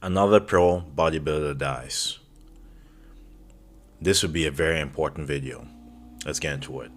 Another pro bodybuilder dies. This would be a very important video. Let's get into it.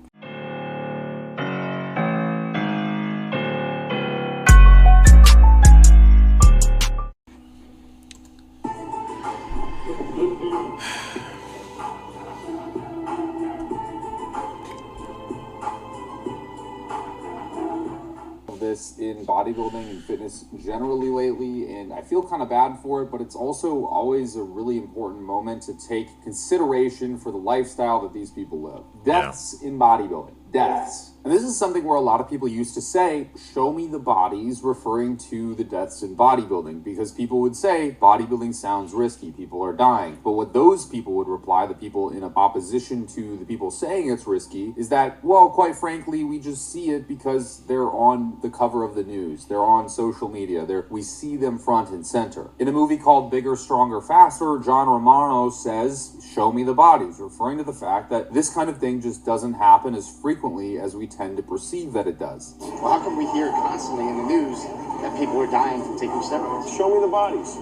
This in bodybuilding and fitness generally lately, and I feel kind of bad for it, but it's also always a really important moment to take consideration for the lifestyle that these people live. Deaths in bodybuilding. Deaths. And this is something where a lot of people used to say, show me the bodies, referring to the deaths in bodybuilding, because people would say bodybuilding sounds risky, people are dying. But what those people would reply, the people in opposition to the people saying it's risky, is that, well, quite frankly, we just see it because they're on the cover of the news, they're on social media, we see them front and center. In a movie called Bigger, Stronger, Faster, John Romano says, show me the bodies, referring to the fact that this kind of thing just doesn't happen as frequently as we tend to perceive that it does. Well, how come we hear constantly in the news that people are dying from taking steroids? Show me the bodies.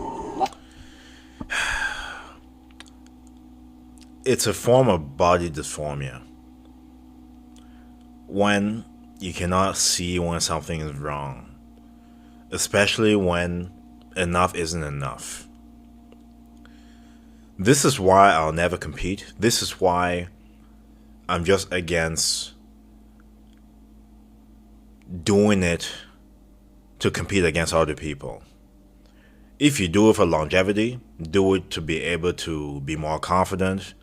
It's a form of body dysmorphia. When you cannot see when something is wrong, especially when enough isn't enough. This is why I'll never compete. This is why I'm just against doing it to compete against other people. If you do it for longevity, do it to be able to be more confident,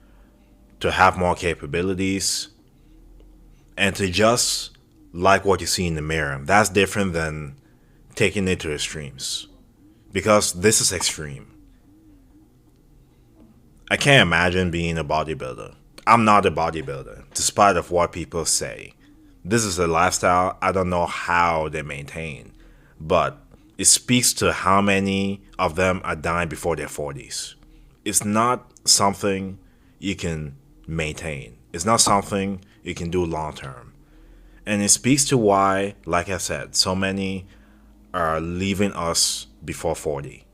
to have more capabilities, and to just like what you see in the mirror. That's different than taking it to extremes, because this is extreme. I can't imagine being a bodybuilder. I'm not a bodybuilder, despite of what people say. This is a lifestyle I don't know how they maintain, but it speaks to how many of them are dying before their 40s. It's not something you can maintain. It's not something you can do long term. And it speaks to why, like I said, so many are leaving us before 40.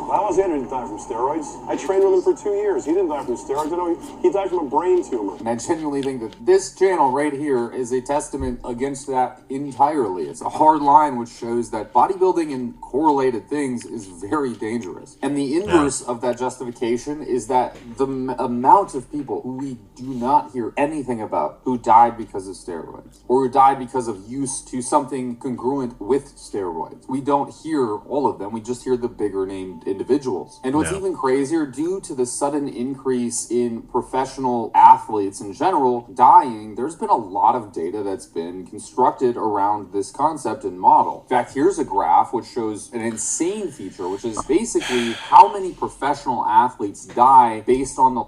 Alexander didn't die from steroids. I trained with him for 2 years. He didn't die from steroids. I know he died from a brain tumor. And I genuinely think that this channel right here is a testament against that entirely. It's a hard line which shows that bodybuilding and correlated things is very dangerous. And the inverse of that justification is that the amount of people who we do not hear anything about who died because of steroids, or who died because of use to something congruent with steroids. We don't hear all of them. We just hear the bigger named individuals. And what's even crazier, due to the sudden increase in professional athletes in general dying, there's been a lot of data that's been constructed around this concept and model. In fact, here's a graph which shows an insane feature, which is basically how many professional athletes die based on the...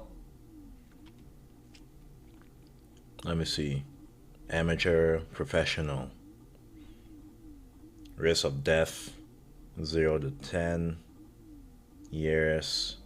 Let me see. Amateur, professional. Risk of death, 0 to 10 years.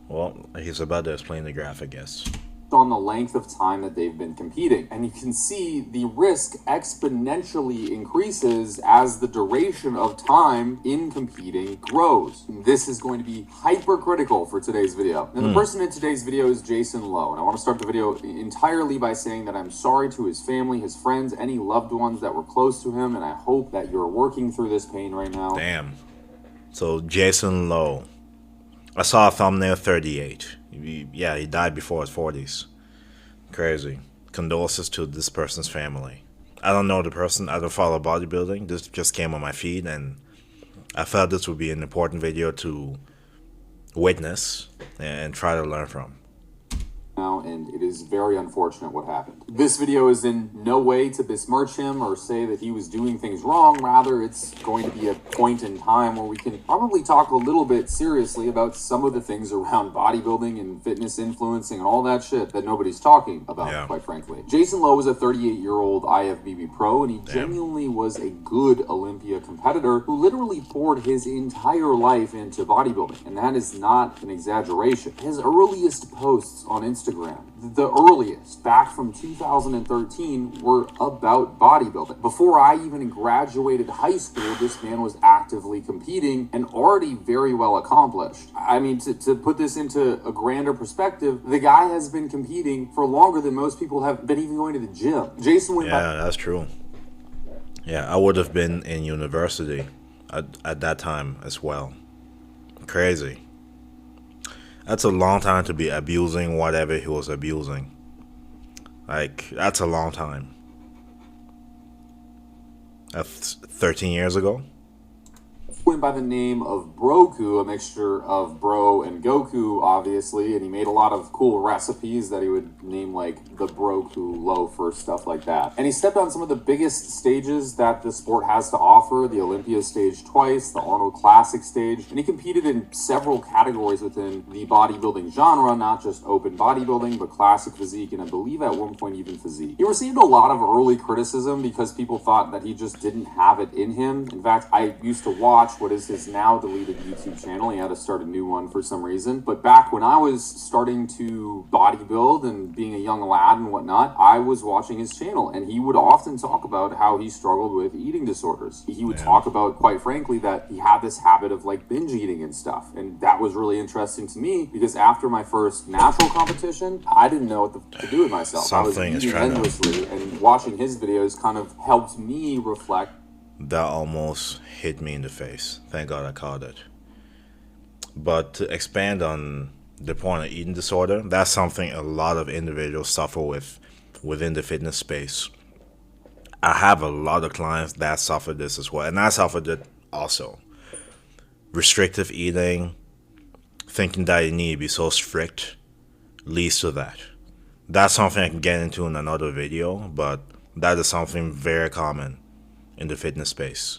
Well, he's about to explain the graph, I guess. On the length of time that they've been competing. And you can see the risk exponentially increases as the duration of time in competing grows. And this is going to be hypercritical for today's video. Now, the person in today's video is Jason Lowe. And I want to start the video entirely by saying that I'm sorry to his family, his friends, any loved ones that were close to him. And I hope that you're working through this pain right now. Damn. So, Jason Lowe. I saw a thumbnail 38. Yeah, he died before his 40s. Crazy. Condolences to this person's family. I don't know the person. I don't follow bodybuilding. This just came on my feed, and I felt this would be an important video to witness and try to learn from. Now, and it is very unfortunate what happened. This video is in no way to besmirch him or say that he was doing things wrong. Rather, it's going to be a point in time where we can probably talk a little bit seriously about some of the things around bodybuilding and fitness influencing and all that shit that nobody's talking about, quite frankly. Jason Lowe was a 38-year-old IFBB pro, and he genuinely was a good Olympia competitor who literally poured his entire life into bodybuilding. And that is not an exaggeration. His earliest posts on Instagram Instagram. The earliest, back from 2013, were about bodybuilding. Before I even graduated high school, this man was actively competing and already very well accomplished. I mean, to put this into a grander perspective, the guy has been competing for longer than most people have been even going to the gym. Jason went Yeah, that's true. Yeah, I would have been in university at that time as well. Crazy. That's a long time to be abusing whatever he was abusing. Like, that's a long time. That's 13 years ago. went by the name of Broku, a mixture of bro and Goku, obviously, and he made a lot of cool recipes that he would name like the Broku Lowe for stuff like that. And he stepped on some of the biggest stages that the sport has to offer, the Olympia stage twice, the Arnold Classic stage, and he competed in several categories within the bodybuilding genre, not just open bodybuilding, but classic physique, and I believe at one point even physique. He received a lot of early criticism because people thought that he just didn't have it in him. In fact, I used to watch what is his now deleted YouTube channel. He had to start a new one for some reason. But back when I was starting to bodybuild and being a young lad and whatnot, I was watching his channel, and he would often talk about how he struggled with eating disorders. He would talk about, quite frankly, that he had this habit of like binge eating and stuff. And that was really interesting to me because after my first natural competition, I didn't know what to do with myself. Something I was is eating trying to... endlessly, and watching his videos kind of helped me reflect. That almost hit me in the face. Thank God I caught it. But to expand on the point of eating disorder, that's something a lot of individuals suffer with within the fitness space. I have a lot of clients that suffer this as well, and I suffered it also. Restrictive eating, thinking that you need to be so strict, leads to that. That's something I can get into in another video, but that is something very common in the fitness space.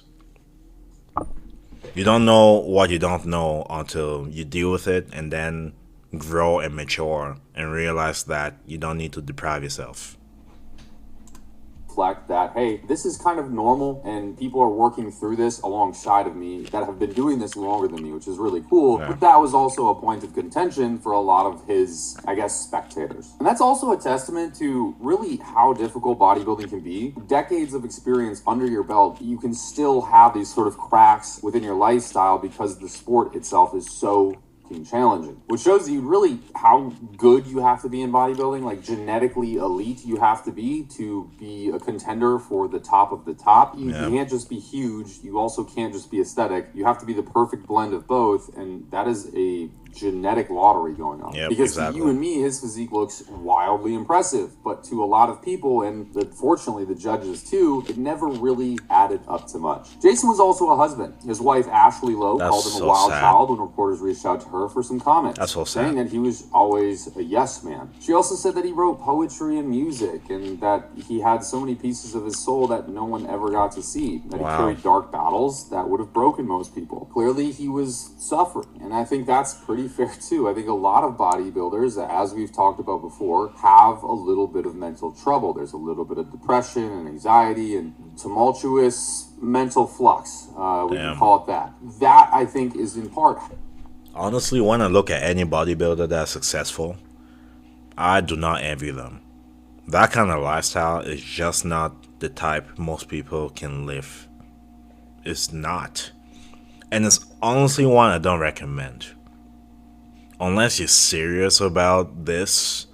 You don't know what you don't know until you deal with it and then grow and mature and realize that you don't need to deprive yourself. That, hey, this is kind of normal and people are working through this alongside of me that have been doing this longer than me, which is really cool. Yeah. But that was also a point of contention for a lot of his, I guess, spectators. And that's also a testament to really how difficult bodybuilding can be. Decades of experience under your belt, you can still have these sort of cracks within your lifestyle because the sport itself is so challenging, which shows you really how good you have to be in bodybuilding, like genetically elite you have to be a contender for the top of the top. You can't just be huge, you also can't just be aesthetic, you have to be the perfect blend of both, and that is a genetic lottery going on. Because to you and me, his physique looks wildly impressive, but to a lot of people, and fortunately the judges too, it never really added up to much. Jason was also a husband. His wife Ashley Lowe called him a wild child when reporters reached out to her for some comments. That's so sad. Saying that he was always a yes man. She also said that he wrote poetry and music, and that he had so many pieces of his soul that no one ever got to see. That he carried dark battles that would have broken most people. Clearly he was suffering, and I think that's pretty fair too. I think a lot of bodybuilders, as we've talked about before, have a little bit of mental trouble. There's a little bit of depression and anxiety and tumultuous mental flux. We can call it that. That, I think, is in part... Honestly, when I look at any bodybuilder that's successful, I do not envy them. That kind of lifestyle is just not the type most people can live. It's not. And it's honestly one I don't recommend. Unless you're serious about this,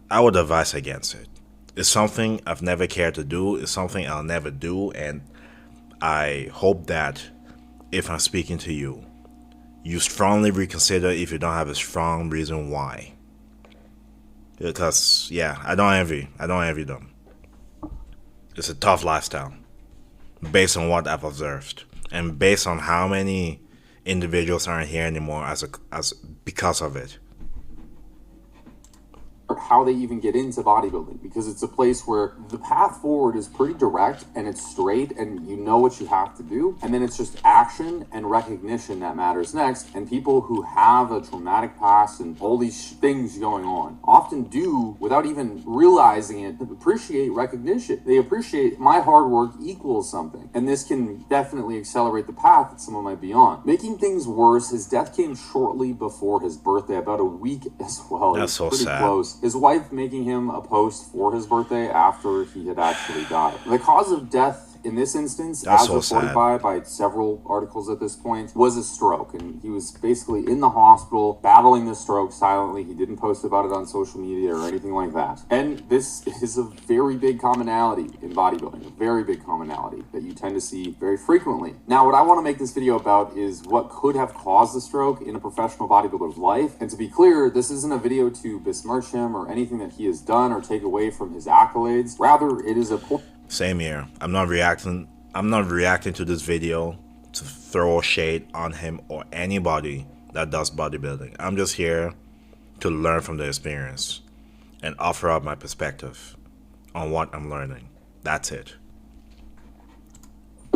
I would advise against it. It's something I've never cared to do. It's something I'll never do. And I hope that if I'm speaking to you, you strongly reconsider if you don't have a strong reason why. Because, yeah, I don't envy them. It's a tough lifestyle based on what I've observed and based on how many individuals aren't here anymore as because of it. how they even get into bodybuilding, because it's a place where the path forward is pretty direct and it's straight and you know what you have to do, and then it's just action and recognition that matters next. And people who have a traumatic past and all these things going on often do, without even realizing it, appreciate recognition. They appreciate my hard work equals something, and this can definitely accelerate the path that someone might be on. Making things worse, his death came shortly before his birthday, about a week as well. That's so pretty sad. Close. His wife making him a post for his birthday after he had actually died. The cause of death in this instance, That's as so reported sad. by several articles at this point, was a stroke. And he was basically in the hospital battling the stroke silently. He didn't post about it on social media or anything like that. And this is a very big commonality in bodybuilding, a very big commonality that you tend to see very frequently. Now, what I want to make this video about is what could have caused the stroke in a professional bodybuilder's life. And to be clear, this isn't a video to besmirch him or anything that he has done or take away from his accolades. Rather, it is a Same here. I'm not reacting to this video to throw shade on him or anybody that does bodybuilding. I'm just here to learn from the experience and offer up my perspective on what I'm learning. That's it.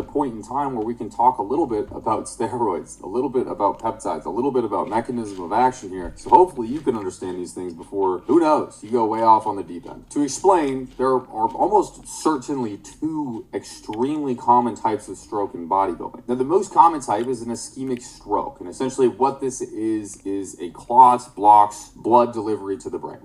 a point in time where we can talk a little bit about steroids, a little bit about peptides, a little bit about mechanism of action here. So hopefully you can understand these things before, who knows, you go way off on the deep end. To explain, there are almost certainly two extremely common types of stroke in bodybuilding. Now, the most common type is an ischemic stroke, and essentially what this is a clot blocks blood delivery to the brain.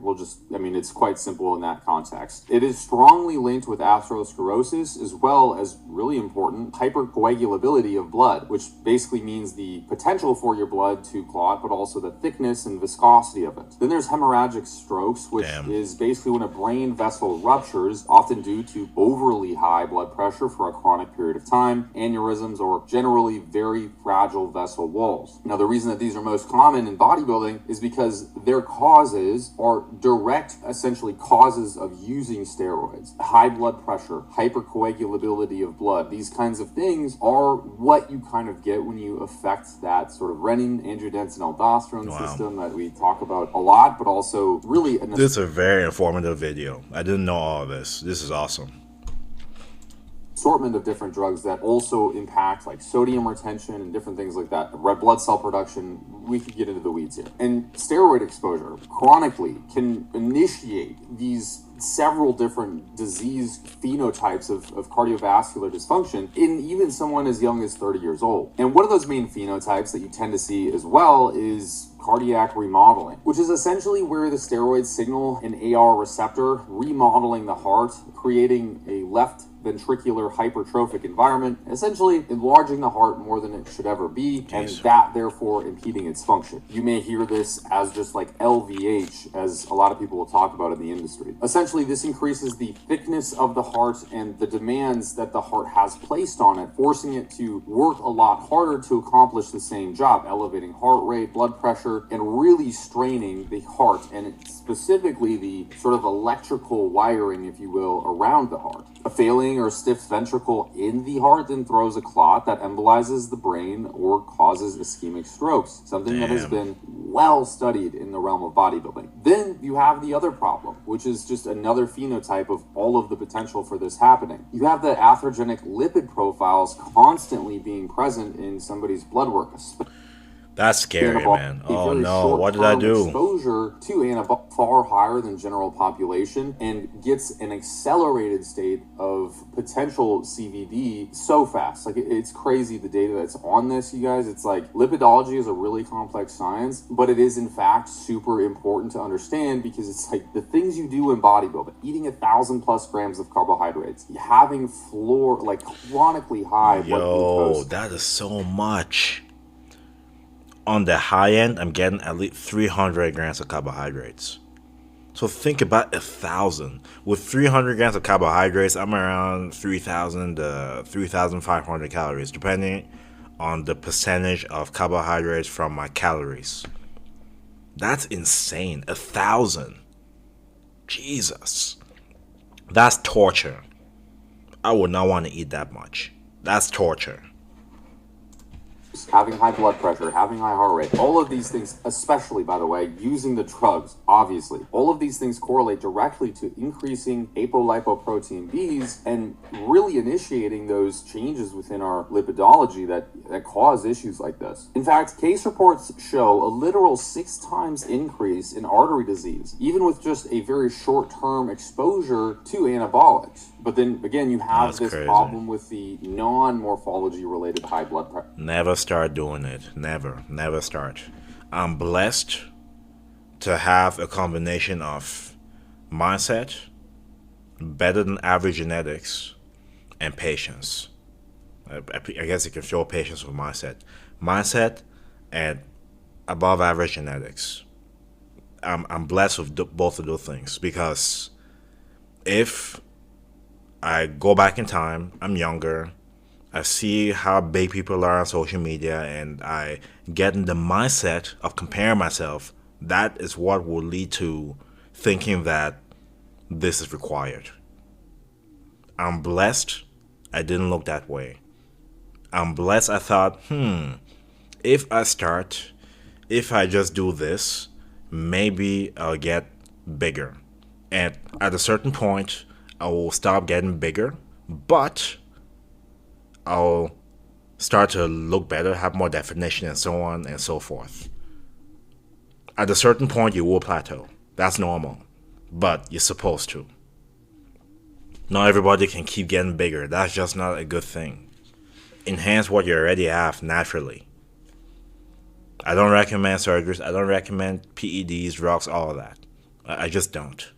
It's quite simple in that context. It is strongly linked with atherosclerosis, as well as, really important, hypercoagulability of blood, which basically means the potential for your blood to clot, but also the thickness and viscosity of it. Then there's hemorrhagic strokes, which is basically when a brain vessel ruptures, often due to overly high blood pressure for a chronic period of time, aneurysms, or generally very fragile vessel walls. Now, the reason that these are most common in bodybuilding is because their causes are direct, essentially, causes of using steroids. High blood pressure, hypercoagulability of blood, these kinds of things are what you kind of get when you affect that sort of renin-angiotensin-aldosterone system that we talk about a lot, but also really... This is a very informative video. I didn't know all of this. This is awesome. Assortment of different drugs that also impact like sodium retention and different things like that. Red blood cell production, we could get into the weeds here. And steroid exposure chronically can initiate these several different disease phenotypes of cardiovascular dysfunction in even someone as young as 30 years old. And one of those main phenotypes that you tend to see as well is cardiac remodeling, which is essentially where the steroids signal an AR receptor, remodeling the heart, creating a left ventricular hypertrophic environment, essentially enlarging the heart more than it should ever be, and that therefore impeding its function. You may hear this as just like LVH, as a lot of people will talk about in the industry. Essentially, this increases the thickness of the heart and the demands that the heart has placed on it, forcing it to work a lot harder to accomplish the same job, elevating heart rate, blood pressure, and really straining the heart, and specifically the sort of electrical wiring, if you will, around the heart. A failing or stiff ventricle in the heart then throws a clot that embolizes the brain or causes ischemic strokes, something that has been well studied in the realm of bodybuilding. Then you have the other problem, which is just another phenotype of all of the potential for this happening. You have the atherogenic lipid profiles constantly being present in somebody's blood work. That's scary, man. Oh no, what did I do? Exposure to antibodies far higher than general population and gets an accelerated state of potential CVD so fast. Like, it's crazy the data that's on this, you guys. It's like lipidology is a really complex science, but it is in fact super important to understand, because it's like the things you do in bodybuilding, eating 1,000+ grams of carbohydrates, having chronically high blood glucose. That is so much. On the high end, I'm getting at least 300 grams of carbohydrates. So think about 1,000. With 300 grams of carbohydrates, I'm around 3,000 to 3,500 calories, depending on the percentage of carbohydrates from my calories. That's insane. 1,000. Jesus. That's torture. I would not want to eat that much. That's torture. having high blood pressure, having high heart rate, all of these things, especially, by the way, using the drugs, obviously, all of these things correlate directly to increasing apolipoprotein Bs and really initiating those changes within our lipidology that cause issues like this. In fact, case reports show a literal 6 times increase in artery disease, even with just a very short-term exposure to anabolics. But then again, you have this problem with the non-morphology related high blood pressure. Never start doing it. Never start. I'm blessed to have a combination of mindset, better than average genetics, and patience. I guess you can show patience with mindset and above average genetics. I'm blessed with both of those things, because if I go back in time, I'm younger, I see how big people are on social media, and I get in the mindset of comparing myself, that is what will lead to thinking that this is required. I'm blessed I didn't look that way. I'm blessed I thought, if I just do this, maybe I'll get bigger. And at a certain point, I will stop getting bigger, but I'll start to look better, have more definition, and so on and so forth. At a certain point, you will plateau. That's normal, but you're supposed to. Not everybody can keep getting bigger. That's just not a good thing. Enhance what you already have naturally. I don't recommend surgeries. I don't recommend PEDs, drugs, all of that. I just don't.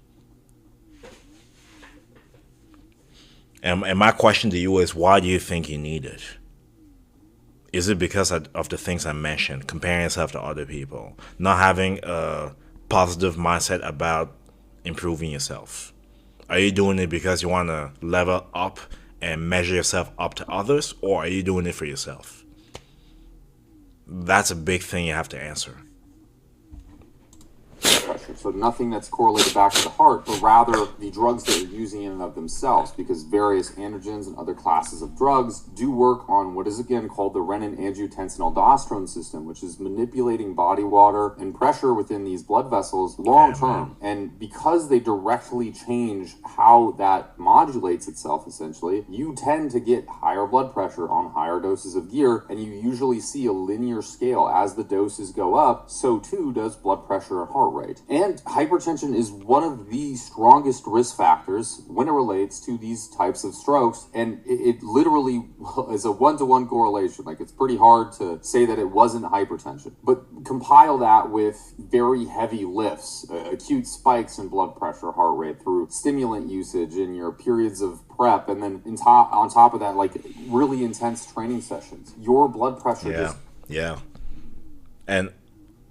And my question to you is, why do you think you need it? Is it because of the things I mentioned, comparing yourself to other people, not having a positive mindset about improving yourself? Are you doing it because you want to level up and measure yourself up to others, or are you doing it for yourself? That's a big thing you have to answer. Pressure. So nothing that's correlated back to the heart, but rather the drugs that you're using in and of themselves, because various androgens and other classes of drugs do work on what is again called the renin-angiotensin-aldosterone system, which is manipulating body water and pressure within these blood vessels long term. And because they directly change how that modulates itself, essentially, you tend to get higher blood pressure on higher doses of gear, and you usually see a linear scale. As the doses go up, so too does blood pressure and heart rate. And hypertension is one of the strongest risk factors when it relates to these types of strokes, and it literally is a one-to-one correlation. Like, it's pretty hard to say that it wasn't hypertension. But compile that with very heavy lifts, acute spikes in blood pressure, heart rate through stimulant usage in your periods of prep, and then on top of that, like really intense training sessions. Your blood pressure And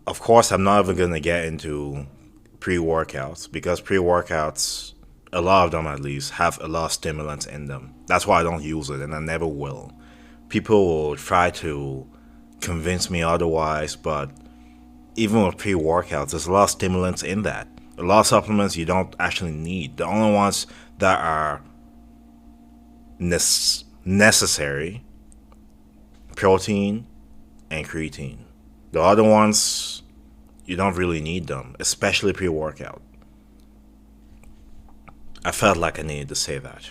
of course, I'm not even going to get into pre-workouts, because pre-workouts, a lot of them at least, have a lot of stimulants in them. That's why I don't use it, and I never will. People will try to convince me otherwise, but even with pre-workouts, there's a lot of stimulants in that. A lot of supplements you don't actually need. The only ones that are necessary, protein and creatine. The other ones, you don't really need them, especially pre-workout. I felt like I needed to say that.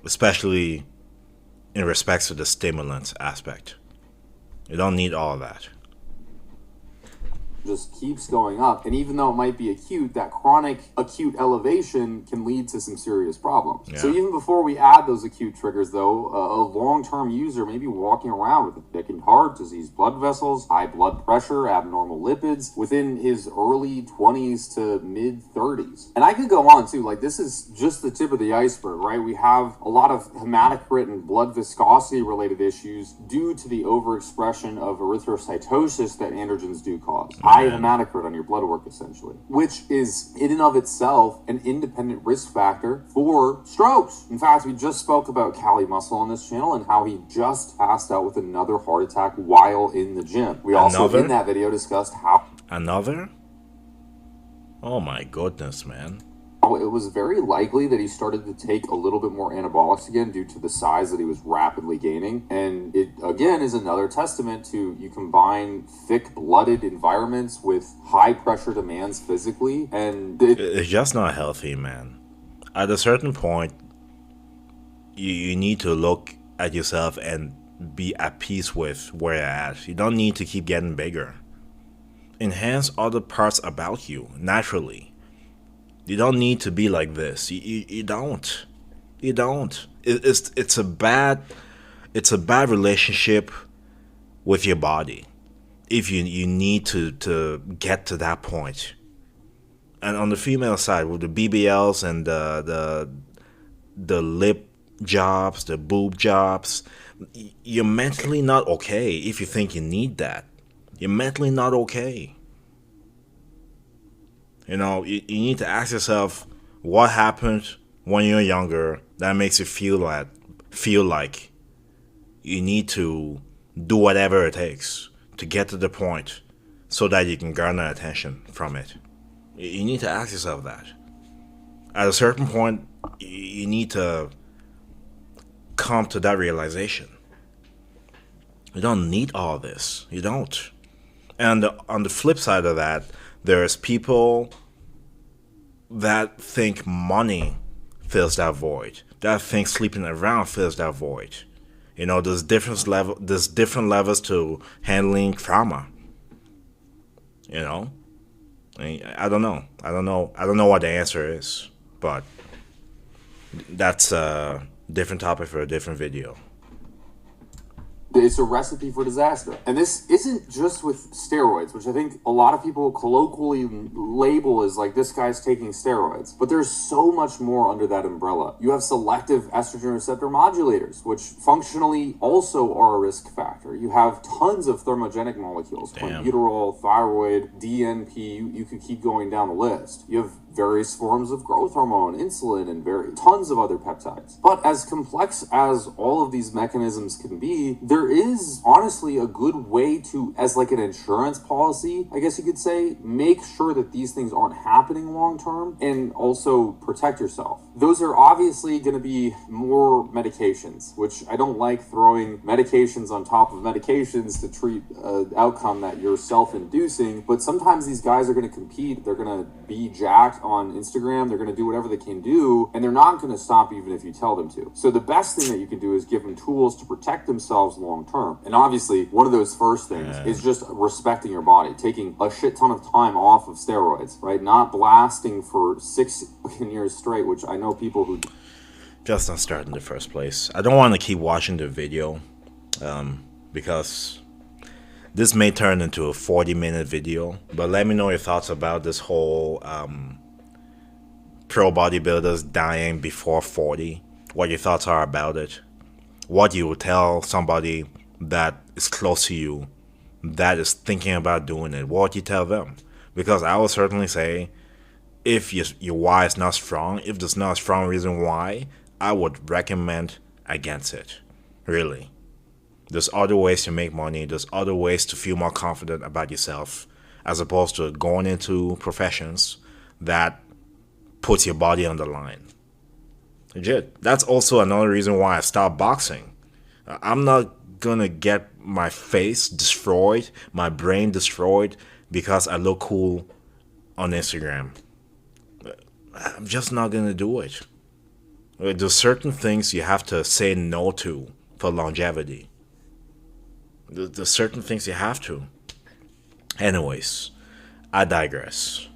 Especially in respects to the stimulants aspect. You don't need all of that. Just keeps going up, and even though it might be acute, that chronic acute elevation can lead to some serious problems. So even before we add those acute triggers, though, a long-term user may be walking around with a thickened heart, diseased blood vessels, high blood pressure, abnormal lipids within his early 20s to mid 30s. And I could go on too, like this is just the tip of the iceberg, right? We have a lot of hematocrit and blood viscosity related issues due to the overexpression of erythrocytosis that androgens do cause. High hematocrit on your blood work, essentially, which is in and of itself an independent risk factor for strokes. In fact, we just spoke about Cali Muscle on this channel and how he just passed out with another heart attack while in the gym. We also in that video discussed how Another? Oh my goodness, man. It was very likely that he started to take a little bit more anabolics again due to the size that he was rapidly gaining. And it, again, is another testament to you combine thick-blooded environments with high-pressure demands physically, and It's just not healthy, man. At a certain point, you need to look at yourself and be at peace with where you're at. You don't need to keep getting bigger. Enhance other parts about you naturally. You don't need to be like this. You don't. You don't. It's a bad relationship with your body if you need to get to that point. And on the female side, with the BBLs and the lip jobs, the boob jobs, you're mentally not okay if you think you need that. You're mentally not okay. You know, you need to ask yourself what happened when you're younger that makes you feel like you need to do whatever it takes to get to the point so that you can garner attention from it. You need to ask yourself that. At a certain point, you need to come to that realization. You don't need all this. You don't. And on the flip side of that, there's people that think money fills that void. That think sleeping around fills that void. You know, there's different levels to handling trauma. You know, I don't know. I don't know what the answer is, but that's a different topic for a different video. It's a recipe for disaster. And this isn't just with steroids, which I think a lot of people colloquially label as like, this guy's taking steroids. But there's so much more under that umbrella. You have selective estrogen receptor modulators, which functionally also are a risk factor. You have tons of thermogenic molecules, clenbuterol, thyroid, DNP, you could keep going down the list. You have various forms of growth hormone, insulin, and tons of other peptides. But as complex as all of these mechanisms can be, there is honestly a good way to, as like an insurance policy, I guess you could say, make sure that these things aren't happening long term and also protect yourself. Those are obviously going to be more medications, which I don't like throwing medications on top of medications to treat an outcome that you're self-inducing, but sometimes these guys are going to compete, they're going to be jacked on Instagram, they're going to do whatever they can do, and they're not going to stop even if you tell them to. So the best thing that you can do is give them tools to protect themselves long term. And obviously, one of those first things is just respecting your body, taking a shit ton of time off of steroids, right? Not blasting for 6 years straight, which I know people who just not start in the first place. I don't want to keep watching the video because this may turn into a 40-minute video, but let me know your thoughts about this whole pro bodybuilders dying before 40. What your thoughts are about it. What you would tell somebody that is close to you that is thinking about doing it. What you tell them. Because I would certainly say, if your why is not strong, if there's not a strong reason why, I would recommend against it. Really. There's other ways to make money. There's other ways to feel more confident about yourself, as opposed to going into professions that puts your body on the line. Legit. That's also another reason why I stopped boxing. I'm not gonna get my face destroyed, my brain destroyed, because I look cool on Instagram. I'm just not gonna do it. There's certain things you have to say no to for longevity. There's certain things you have to. Anyways, I digress.